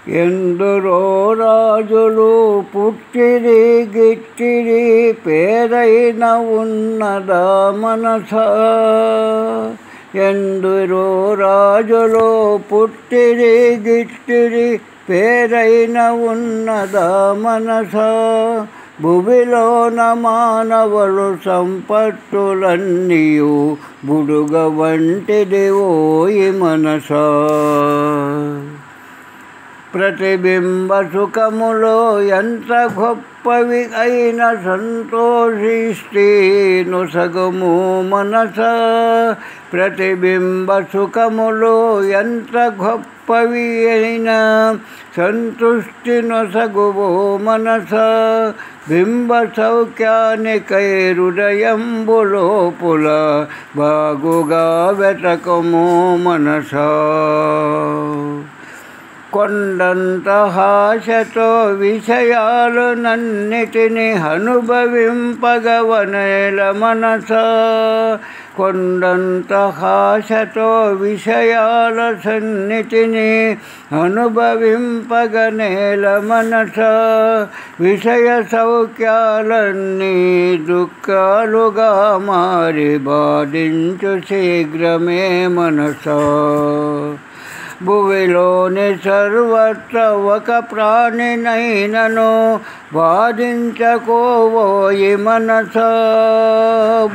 ఎందరో రాజులు పుట్టిరి గిట్టిరి పేరైన ఉన్నదా మనసా. ఎందరో రాజులు పుట్టిరి గిట్టిరి పేరైన ఉన్నదా మనసా. భువిలోన మానవులు సంపత్తులన్నీయు బుడుగ వంటిది ఓయి మనసా. ప్రతిబింబ సుఖములో ఎంత గొప్పవి అయినా సంతోషిస్తే నొసగుము మనసా. ప్రతిబింబ సుఖములో ఎంత గొప్పవి అయినా సంతృష్టి నొసగువో మనసా. బింబ సౌఖ్యానికై హృదయంబులోపుల బాగుగా వెతకము మనసా. కొండంత ఆశతో విషయాలనన్నిటిని అనుభవింపగవనేల మనసా. కొండంత ఆశతో విషయాల సన్నిటిని అనుభవింపగనేల మనసా. విషయ సౌఖ్యాలన్నీ దుఃఖాలుగా మారి బాధించు శీఘ్రమే మనసా. భువిలోని సర్వత్ర ఒక ప్రాణినైనను బాధించకోవోయి మనసా.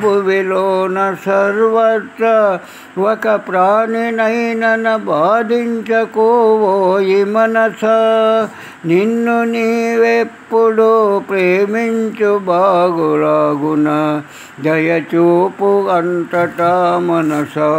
భువిలోన సర్వత్ర ఒక ప్రాణినైనన బాధించకోవోయి మనసా. నిన్ను నీవెప్పుడు ప్రేమించు బాగులాగున దయచూపు అంతటా మనసా.